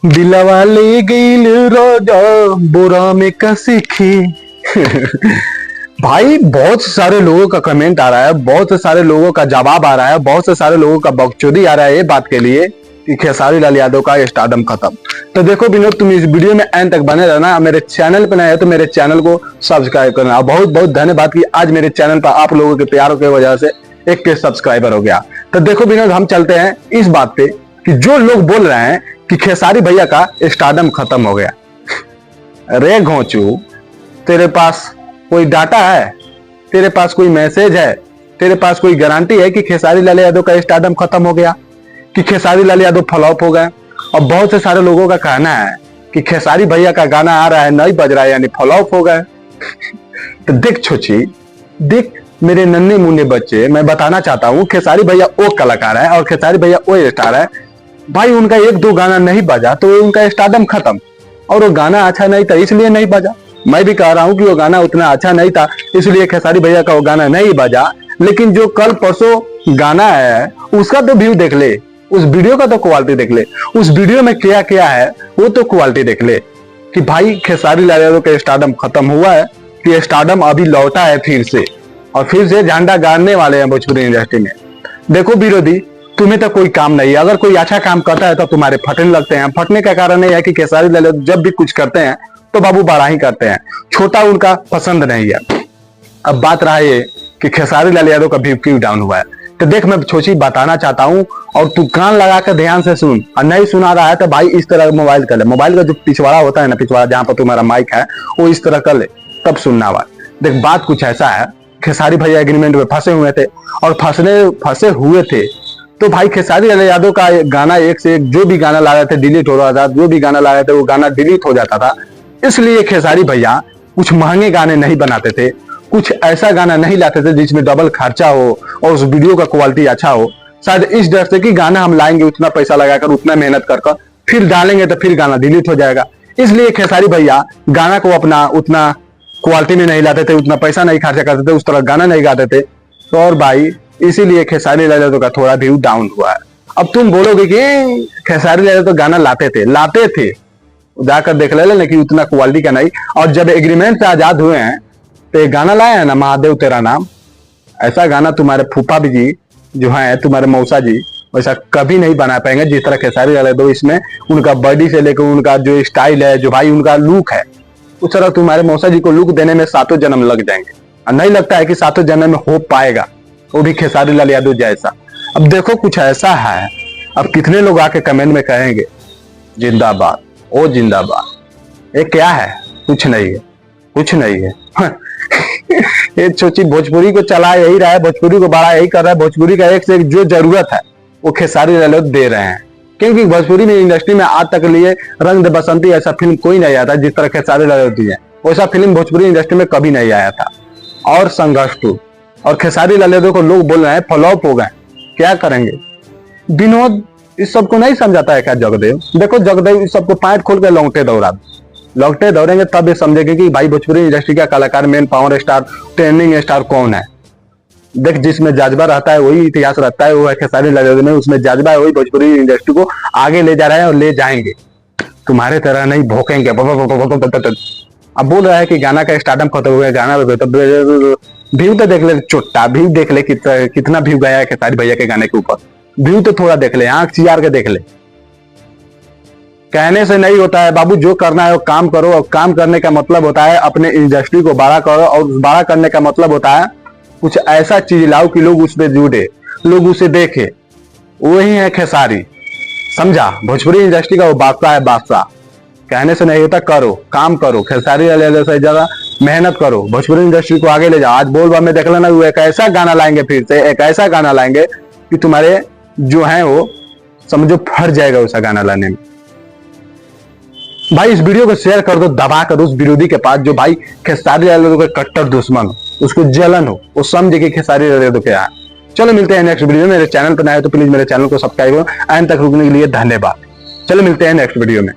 दिलवा ले गईल राजा बोरा में कसीखी। भाई बहुत सारे लोगों का कमेंट आ रहा है, बहुत से सारे लोगों का जवाब आ रहा है, बहुत से सारे लोगों का बकचोदी आ रहा है ये बात के लिए कि खेसारी लाल यादव का स्टारडम खत्म। तो देखो विनोद, तुम इस वीडियो में एंड तक बने रहना। मेरे चैनल पे नए है तो मेरे चैनल को सब्सक्राइब करना। बहुत बहुत धन्यवाद कि आज मेरे चैनल पर आप लोगों के प्यार की वजह से 1 सब्सक्राइबर हो गया। तो देखो विनोद, हम चलते हैं इस बात पे कि जो लोग बोल रहे हैं कि खेसारी भैया का स्टारडम खत्म हो गया। अरे घोंचू, तेरे पास कोई डाटा है? तेरे पास कोई मैसेज है? तेरे पास कोई गारंटी है कि खेसारी लाल यादव का स्टारडम खत्म हो गया, कि खेसारी लाल यादव फ्लॉप हो गए? और बहुत से सारे लोगों का कहना है कि खेसारी भैया का गाना आ रहा है नहीं बज रहा है, यानी फ्लॉप हो गए। तो देख छोची, देख मेरे नन्हे मुन्ने बच्चे, मैं बताना चाहता हूँ खेसारी भैया वो कलाकार है और खेसारी भैया वो स्टार है। भाई उनका 1-2 गाना नहीं बजा तो उनका स्टारडम खत्म, और वो गाना अच्छा नहीं था इसलिए नहीं बजा। मैं भी कह रहा हूं कि वो गाना उतना अच्छा नहीं था इसलिए खेसारी भैया का वो गाना नहीं बजा। लेकिन जो कल परसों गाना है उसका तो व्यू देख ले, उस वीडियो का तो क्वालिटी देख ले, उस वीडियो में क्या क्या है वो तो क्वालिटी देख ले कि भाई खेसारी लाल यादव का स्टारडम खत्म हुआ है कि स्टारडम अभी लौटा है फिर से, और फिर से झंडा गाड़ने वाले हैं भोजपुरी इंडस्ट्री में। देखो विरोधी, तुम्हें तो कोई काम नहीं है। अगर कोई अच्छा काम करता है तो तुम्हारे फटने लगते हैं। फटने का कारण यह है कि खेसारी लाल यादव जब भी कुछ करते हैं तो बाबू बड़ा ही करते हैं, छोटा उनका पसंद नहीं है। अब बात रहा है कि खेसारी लाल यादव का व्यू क्यों डाउन हुआ है। तो देख, मैं छोटी बताना चाहता हूं और तू कान लगा कर ध्यान से सुन, और नहीं सुना रहा है तो भाई इस तरह मोबाइल कर ले। मोबाइल का जो पिछवाड़ा होता है ना, पिछवाड़ा जहां पर तुम्हारा माइक है वो इस तरह कर ले, तब सुनना हुआ। देख बात कुछ ऐसा है, खेसारी भैया एग्रीमेंट में फंसे हुए थे, और फंसे हुए थे तो भाई खेसारी लाल यादव का गाना एक से एक जो भी गाना ला रहे थे डिलीट हो रहा था, जो भी गाना ला रहे थे वो गाना डिलीट हो जाता था। इसलिए खेसारी भैया कुछ महंगे गाने नहीं बनाते थे, कुछ ऐसा गाना नहीं लाते थे जिसमें डबल खर्चा हो और उस वीडियो का क्वालिटी अच्छा हो। शायद इस डर से कि गाना हम लाएंगे उतना पैसा लगाकर, उतना मेहनत कर फिर डालेंगे तो फिर गाना डिलीट हो जाएगा। इसलिए खेसारी भैया गाना को अपना उतना क्वालिटी में नहीं लाते थे, उतना पैसा नहीं खर्चा करते थे, उस तरह गाना नहीं गाते थे। तो और भाई इसीलिए खेसारी लाल यादव का थोड़ा व्यू डाउन हुआ है। अब तुम बोलोगे कि खेसारी लाल यादव तो गाना लाते थे, जाकर देख ले लेना कि उतना क्वालिटी का नहीं। और जब एग्रीमेंट से आजाद हुए हैं तो एक गाना लाया है ना, महादेव तेरा नाम, ऐसा गाना तुम्हारे फूफा भी जी जो है, तुम्हारे मौसा जी, वैसा कभी नहीं बना पाएंगे जिस तरह खेसारी लाल यादव इसमें उनका बॉडी से लेकर उनका जो स्टाइल है, जो भाई उनका लुक है, उस तरह तुम्हारे मौसा जी को लुक देने में 7 जन्म लग जाएंगे, और नहीं लगता है कि 7 जन्म में हो पाएगा, वो भी खेसारी लाल यादव जैसा। अब देखो कुछ ऐसा है, अब कितने लोग आके कमेंट में कहेंगे जिंदाबाद ओ जिंदाबाद, ये क्या है? कुछ नहीं है, कुछ नहीं है। ये छोटी भोजपुरी को चला यही रहा है, भोजपुरी को बड़ा यही कर रहा है। भोजपुरी का एक से एक जो जरूरत है वो खेसारी लाल यादव दे रहे हैं, क्योंकि भोजपुरी में इंडस्ट्री में आज तक लिए रंग दे बसंती ऐसा फिल्म कोई नहीं आया था जिस तरह खेसारी लाल यादव दी है, वैसा फिल्म भोजपुरी इंडस्ट्री में कभी नहीं आया था। और संघर्ष 2 और खेसारी लाल यादव को लोग बोल रहे हैं फ्लॉप हो गए, क्या करेंगे? विनोद इस सबको नहीं समझाता है क्या जगदेव? देखो जगदेव इस सबको पैंट खोल के लौटे दौड़ेंगे तब ये समझेंगे कि भाई भोजपुरी इंडस्ट्री का कलाकार, main power star, trending star कौन है। देख, जिसमें जज्बा रहता है वही इतिहास रहता है, वो है खेसारी लाल यादव में, उसमें जज्बा है, वही भोजपुरी इंडस्ट्री को आगे ले जा रहा है और ले जाएंगे। तुम्हारे तरह नहीं भोंकेंगे। अब बोल रहा है कि गाना का स्टारडम खत्म हो गया, गाना व्यू तो देख ले, चुट्टा व्यू देख ले, कितना व्यू गया है खेसारी भैया के गाने के ऊपर। व्यू तो थोड़ा देख ले, आंख चियार के देख ले। कहने से नहीं होता है बाबू, जो करना है वो काम करो, और काम करने का मतलब होता है अपने इंडस्ट्री को बड़ा करो, और बड़ा करने का मतलब होता है कुछ ऐसा चीज लाओ कि लोग उस पर जुड़े, लोग उसे देखे। वही है खेसारी, समझा? भोजपुरी इंडस्ट्री का वो बादशाह है, बादशाह। कहने से नहीं होता, करो, काम करो, खेसारी लाल यादव से ज्यादा मेहनत करो, भोजपुरी इंडस्ट्री को आगे ले जाओ। आज बोल बा में देख लेना, वो एक ऐसा गाना लाएंगे, फिर से एक ऐसा गाना लाएंगे कि तुम्हारे जो है वो समझो फट जाएगा उस गाना लाने में। भाई इस वीडियो को शेयर कर दो दबा कर उस विरोधी के पास जो भाई खेसारी लाल यादव के कट्टर दुश्मन हो, उसको जलन हो, वो समझे कि खेसारी लाल यादव क्या है। चलो मिलते हैं नेक्स्ट वीडियो में। मेरे चैनल पर नए तो प्लीज मेरे चैनल को सब्सक्राइब करो। एंड तक रुकने के लिए धन्यवाद। चलो मिलते हैं नेक्स्ट वीडियो में।